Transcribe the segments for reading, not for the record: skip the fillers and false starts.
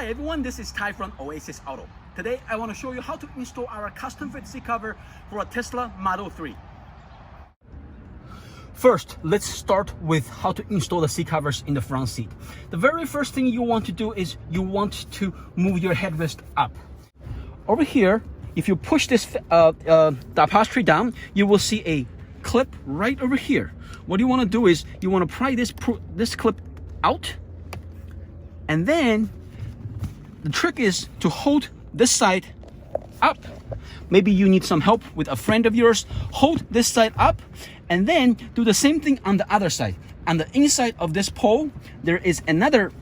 Hi everyone, this is Ty from Oasis Auto. Today I want to show you how to install our custom fit seat cover for a Tesla Model 3. First, let's start with how to install the seat covers in the front seat. The very first thing you want to do is you want to move your headrest up. Over here, if you push this the upholstery down, you will see a clip right over here. What you want to do is you want to pry this clip out, and then the trick is to hold this side up. Maybe you need some help with a friend of yours. Hold this side up and then do the same thing on the other side. On the inside of this pole, there is another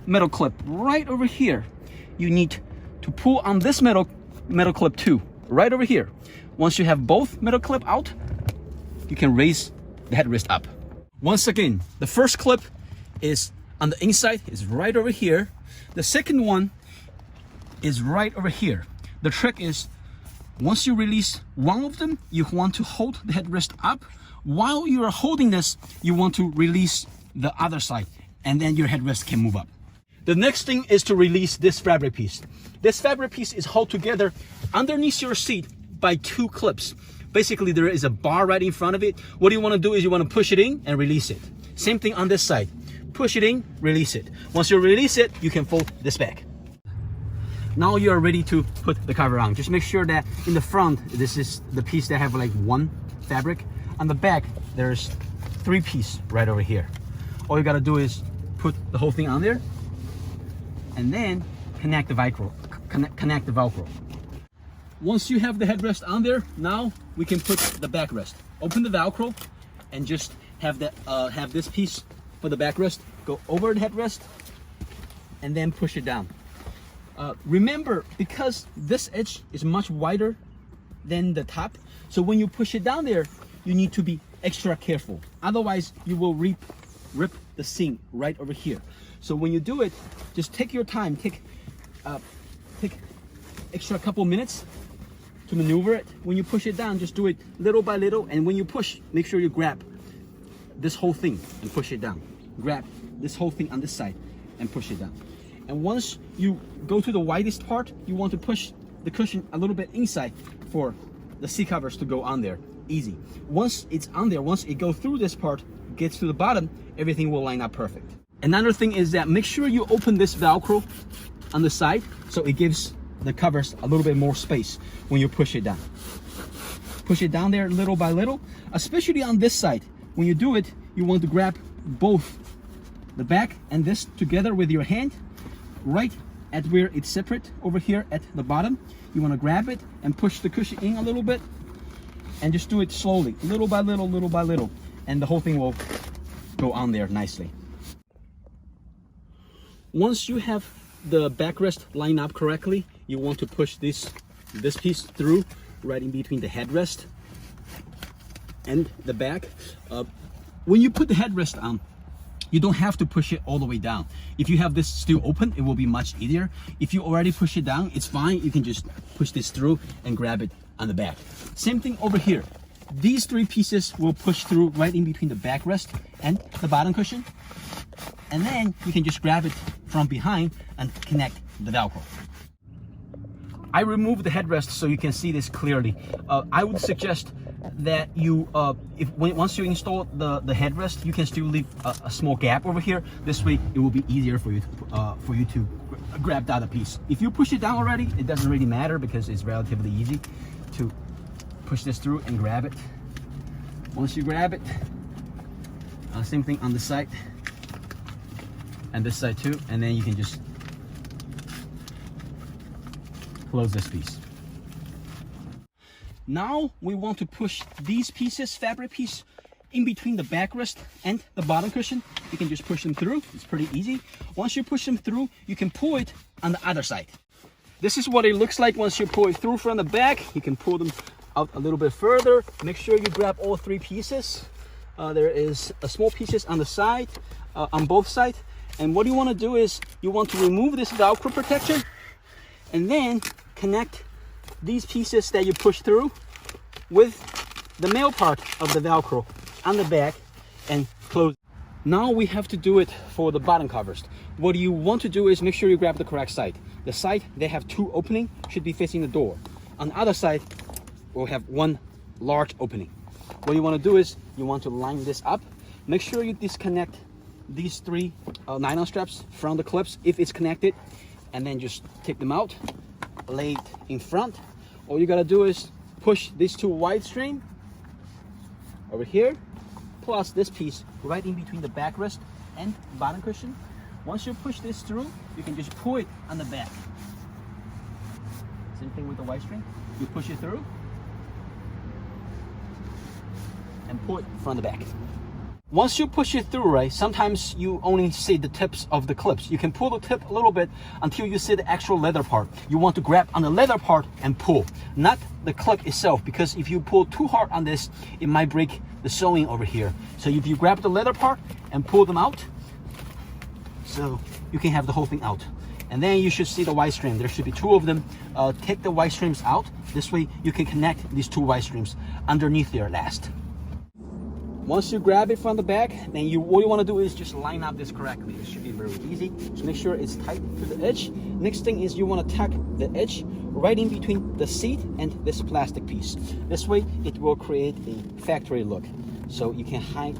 metal clip right over here. You need to pull on this metal clip too, right over here. Once you have both metal clip out, you can raise the headrest up. Once again, the first clip is on the inside, is right over here. The second one is right over here. The trick is, once you release one of them, you want to hold the headrest up. While you are holding this, you want to release the other side, and then your headrest can move up. The next thing is to release this fabric piece. This fabric piece is held together underneath your seat by two clips. Basically, there is a bar right in front of it. What you want to do is you want to push it in and release it. Same thing on this side. Push it in, release it. Once you release it, you can fold this back. Now you are ready to put the cover on. Just make sure that in the front, this is the piece that have like one fabric. On the back, there's three pieces right over here. All you gotta do is put the whole thing on there and then connect the Velcro. Connect the Velcro. Once you have the headrest on there, now we can put the backrest. Open the Velcro and just have this piece for the backrest go over the headrest and then push it down. Remember, because this edge is much wider than the top, so when you push it down there, you need to be extra careful. Otherwise, you will rip the seam right over here. So when you do it, just take your time. Take extra couple minutes to maneuver it. When you push it down, just do it little by little. And when you push, make sure you grab this whole thing and push it down. Grab this whole thing on this side and push it down. And once you go to the widest part, you want to push the cushion a little bit inside for the seat covers to go on there. Easy. Once it's on there, once it goes through this part, gets to the bottom, everything will line up perfect. Another thing is that make sure you open this Velcro on the side so it gives the covers a little bit more space when you push it down. Push it down there little by little, especially on this side. When you do it, you want to grab both the back and this together with your hand, right at where it's separate over here at the bottom. You want to grab it and push the cushion in a little bit and just do it slowly, little by little, and the whole thing will go on there nicely. Once you have the backrest lined up correctly, you want to push this piece through right in between the headrest and the back. When you put the headrest on, you don't have to push it all the way down. If you have this still open, it will be much easier. If you already push it down, it's fine. You can just push this through and grab it on the back. Same thing over here. These three pieces will push through right in between the backrest and the bottom cushion. And then you can just grab it from behind and connect the Velcro. I removed the headrest so you can see this clearly. I would suggest that you, once you install the headrest, you can still leave a small gap over here. This way, it will be easier for you to grab the other piece. If you push it down already, it doesn't really matter because it's relatively easy to push this through and grab it. Once you grab it, same thing on the side and this side too, and then you can just close this piece. Now we want to push these pieces, fabric piece, in between the backrest and the bottom cushion. You can just push them through. It's pretty easy. Once you push them through, you can pull it on the other side. This is what it looks like once you pull it through from the back. You can pull them out a little bit further. Make sure you grab all three pieces. There is a small pieces on the side, on both sides. And what you want to do is you want to remove this Velcro protector and then connect these pieces that you push through with the male part of the Velcro on the back and close. Now we have to do it for the bottom covers. What you want to do is make sure you grab the correct side. The side, they have two openings, should be facing the door. On the other side, we'll have one large opening. What you want to do is you want to line this up. Make sure you disconnect these three nylon straps from the clips if it's connected, and then just take them out, lay it in front. All you gotta do is push these two wide string over here, plus this piece right in between the backrest and bottom cushion. Once you push this through, you can just pull it on the back. Same thing with the wide string. You push it through and pull it from the back. Once you push it through, right, sometimes you only see the tips of the clips. You can pull the tip a little bit until you see the actual leather part. You want to grab on the leather part and pull, not the clip itself, because if you pull too hard on this, it might break the sewing over here. So if you grab the leather part and pull them out, so you can have the whole thing out. And then you should see the wide string. There should be two of them. Take the wide streams out. This way you can connect these two wide streams underneath there last. Once you grab it from the back, then what you want to do is just line up this correctly. It should be very easy. Just make sure it's tight to the edge. Next thing is you want to tuck the edge right in between the seat and this plastic piece. This way it will create a factory look. So you can hide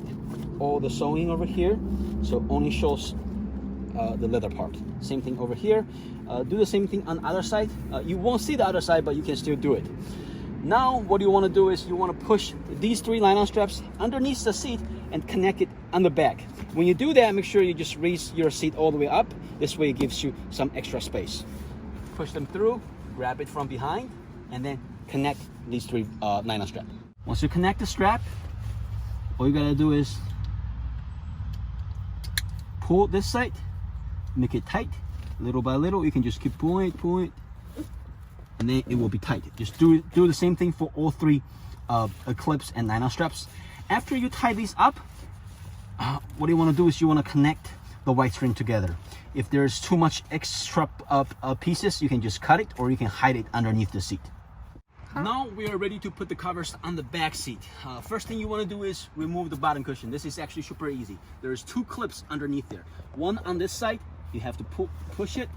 all the sewing over here, so only shows the leather part. Same thing over here. Do the same thing on the other side. You won't see the other side, but you can still do it. Now what you want to do is you want to push these three nylon straps underneath the seat and connect it on the back. When you do that, make sure you just raise your seat all the way up. This way it gives you some extra space. Push them through, grab it from behind, and then connect these three nylon straps. Once you connect the strap, all you gotta do is pull this side, make it tight. Little by little, you can just keep pulling it, and then it will be tight. Just do the same thing for all three clips and nylon straps. After you tie these up, what you want to do is you want to connect the white string together. If there's too much extra pieces, you can just cut it, or you can hide it underneath the seat. Now we are ready to put the covers on the back seat. First thing you want to do is remove the bottom cushion. This is actually super easy. There's two clips underneath there. One on this side, you have to push it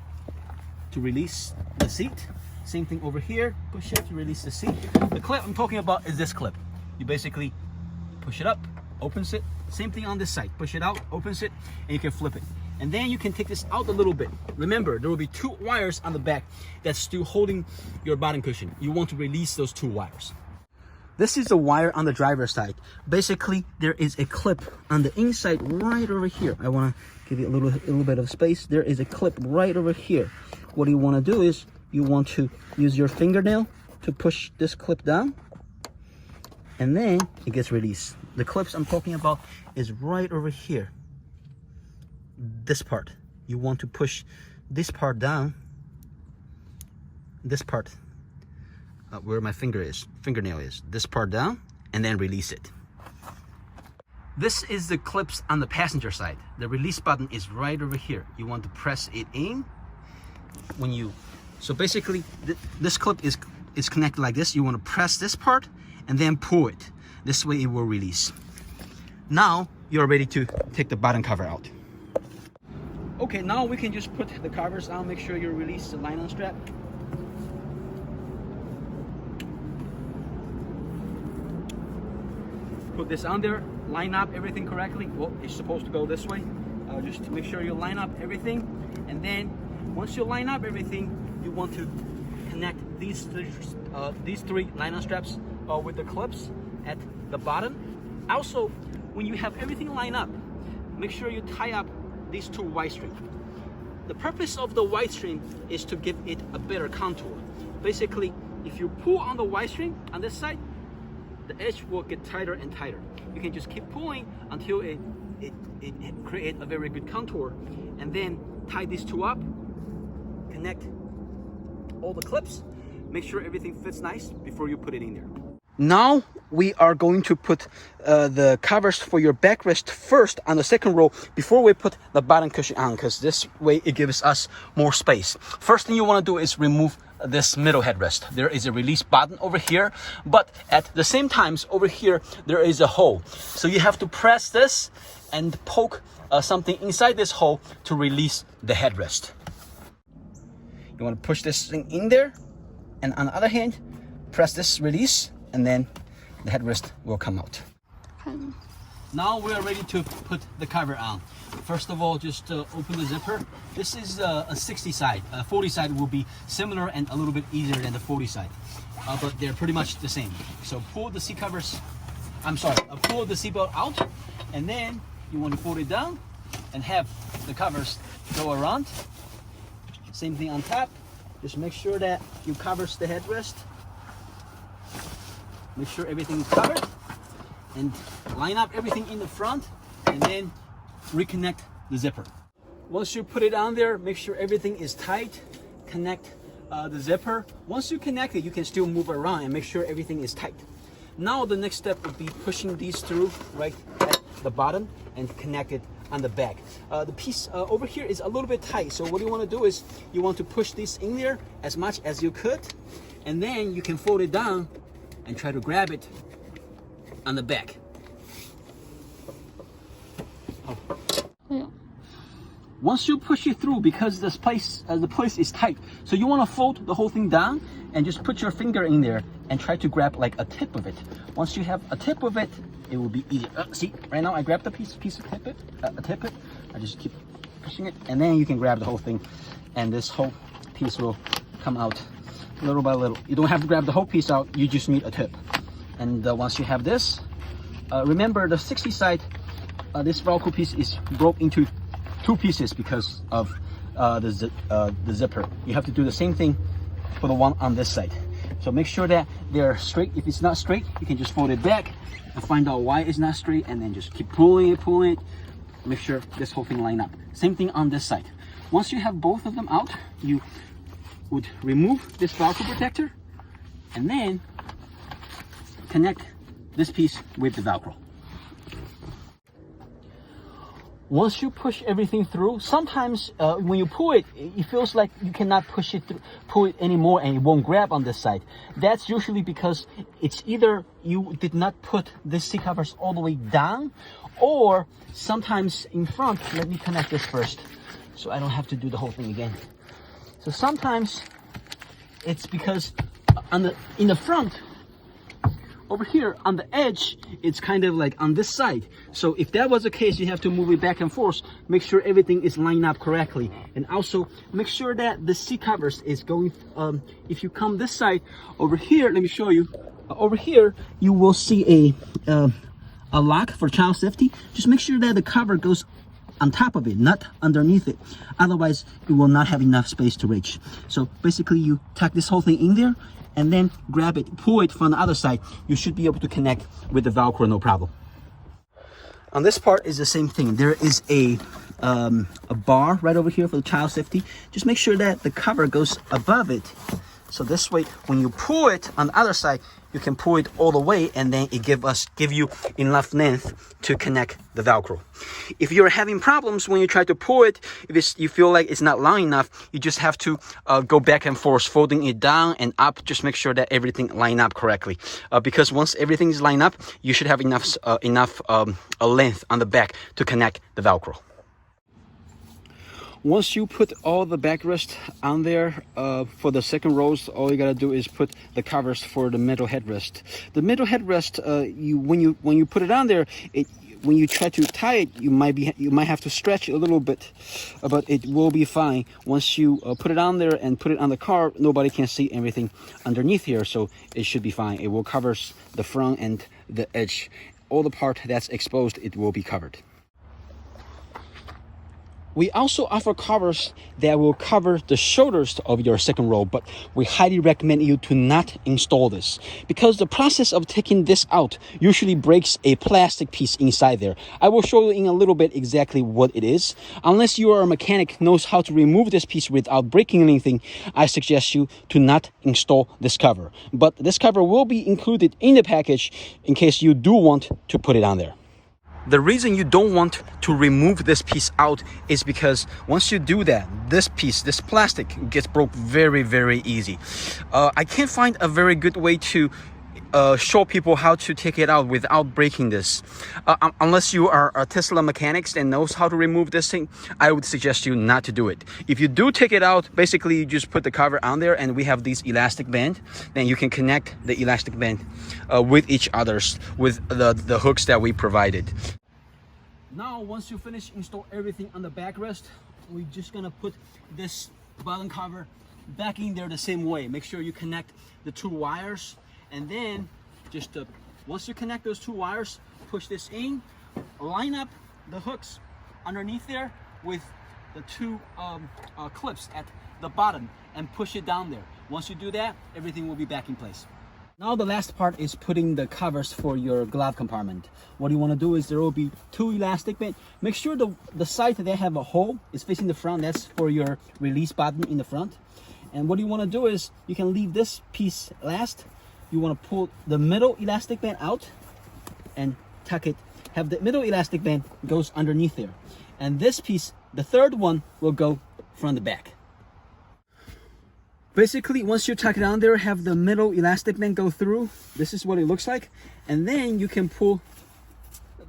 to release the seat. Same thing over here, push it to release the seat. The clip I'm talking about is this clip. You basically push it up, opens it. Same thing on this side, push it out, opens it, and you can flip it. And then you can take this out a little bit. Remember, there will be two wires on the back that's still holding your bottom cushion. You want to release those two wires. This is a wire on the driver's side. Basically, there is a clip on the inside right over here. I want to give you a little bit of space. There is a clip right over here. What you want to do is you want to use your fingernail to push this clip down, and then it gets released. The clips I'm talking about is right over here. This part. You want to push this part down. This part, where my fingernail is. This part down, and then release it. This is the clips on the passenger side. The release button is right over here. You want to press it in when you. So basically, this clip is connected like this. You want to press this part and then pull it. This way it will release. Now you're ready to take the bottom cover out. Okay, now we can just put the covers on. Make sure you release the nylon strap. Put this on there, line up everything correctly. Well, it's supposed to go this way. Just to make sure you line up everything. And then once you line up everything, you want to connect these three nylon straps with the clips at the bottom. Also, when you have everything lined up, make sure you tie up these two white strings. The purpose of the white string is to give it a better contour. Basically, if you pull on the white string on this side, the edge will get tighter and tighter. You can just keep pulling until it creates a very good contour, and then tie these two up, connect all the clips, make sure everything fits nice before you put it in there. Now we are going to put the covers for your backrest first on the second row before we put the bottom cushion on, because this way it gives us more space. First thing you want to do is remove this middle headrest. There is a release button over here, but at the same time over here there is a hole. So you have to press this and poke something inside this hole to release the headrest. You want to push this thing in there, and on the other hand, press this release, and then the headrest will come out. Now we are ready to put the cover on. First of all, just open the zipper. This is a 60 side. 40 side will be similar and a little bit easier than the 40 side, but they're pretty much the same. So pull the seat covers, pull the seatbelt out, and then you want to fold it down and have the covers go around. Same thing on top. Just make sure that you covers the headrest. Make sure everything is covered, and line up everything in the front, and then reconnect the zipper. Once you put it on there, make sure everything is tight. Connect the zipper. Once you connect it, you can still move around and make sure everything is tight. Now the next step would be pushing these through right at the bottom and connect it on the back. The piece over here is a little bit tight, so what you want to do is you want to push this in there as much as you could, and then you can fold it down and try to grab it on the back. Once you push it through, because the place is tight, so you want to fold the whole thing down and just put your finger in there and try to grab like a tip of it. Once you have a tip of it, it will be easy. See, right now I grabbed a piece of tip. I just keep pushing it, and then you can grab the whole thing, and this whole piece will come out little by little. You don't have to grab the whole piece out, you just need a tip. And once you have this, remember the 60 side, this Velcro piece is broke into 2 pieces because of the zipper. You have to do the same thing for the one on this side. So make sure that they're straight. If it's not straight, you can just fold it back and find out why it's not straight, and then just keep pulling it. Make sure this whole thing line up. Same thing on this side. Once you have both of them out, you would remove this Velcro protector and then connect this piece with the Velcro. Once you push everything through, sometimes when you pull it, it feels like you cannot pull it anymore, and it won't grab on this side. That's usually because it's either you did not put the seat covers all the way down, or sometimes in front. Let me connect this first so I don't have to do the whole thing again. So sometimes it's because in the front, over here on the edge, it's kind of like on this side. So if that was the case, you have to move it back and forth. Make sure everything is lined up correctly, and also make sure that the seat covers is going. If you come this side over here, let me show you. Over here, you will see a lock for child safety. Just make sure that the cover goes on top of it, not underneath it. Otherwise, you will not have enough space to reach. So basically, you tuck this whole thing in there, and then grab it, pull it from the other side. You should be able to connect with the Velcro, no problem. On this part is the same thing. There is a bar right over here for the child safety. Just make sure that the cover goes above it. So this way, when you pull it on the other side, you can pull it all the way, and then it give you enough length to connect the Velcro. If you're having problems when you try to pull it, if you feel like it's not long enough, you just have to go back and forth, folding it down and up. Just make sure that everything line up correctly, because once everything is lined up, you should have enough length on the back to connect the Velcro. Once you put all the backrest on there, for the second rows, all you gotta do is put the covers for the middle headrest. The middle headrest, when you put it on there, when you try to tie it, you might have to stretch it a little bit, but it will be fine. Once you put it on there and put it on the car, nobody can see everything underneath here, so it should be fine. It will cover the front and the edge. All the part that's exposed, it will be covered. We also offer covers that will cover the shoulders of your second row, but we highly recommend you to not install this, because the process of taking this out usually breaks a plastic piece inside there. I will show you in a little bit exactly what it is. Unless you are a mechanic knows how to remove this piece without breaking anything, I suggest you to not install this cover. But this cover will be included in the package in case you do want to put it on there. The reason you don't want to remove this piece out is because once you do that, this piece, this plastic, gets broke very, very easy. I can't find a very good way to show people how to take it out without breaking this. Unless you are a Tesla mechanics and knows how to remove this thing, I would suggest you not to do it. If you do take it out, basically you just put the cover on there, and we have these elastic band. Then you can connect the elastic band with each other's with the hooks that we provided. Now, once you finish install everything on the backrest, we're just gonna put this bottom cover back in there the same way. Make sure you connect the 2 wires. And then just once you connect those 2 wires, push this in, line up the hooks underneath there with the 2 clips at the bottom and push it down there. Once you do that, everything will be back in place. Now the last part is putting the covers for your glove compartment. What you want to do is there will be 2 elastic bands. Make sure the side that they have a hole is facing the front. That's for your release button in the front. And what you want to do is you can leave this piece last. You want to pull the middle elastic band out and tuck it. Have the middle elastic band goes underneath there. And this piece, the third one, will go from the back. Basically, once you tuck it on there, have the middle elastic band go through. This is what it looks like. And then you can pull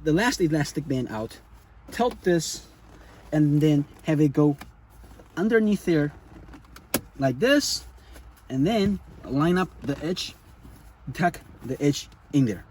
the last elastic band out, tilt this, and then have it go underneath there like this. And then line up the edge, tuck the edge in there.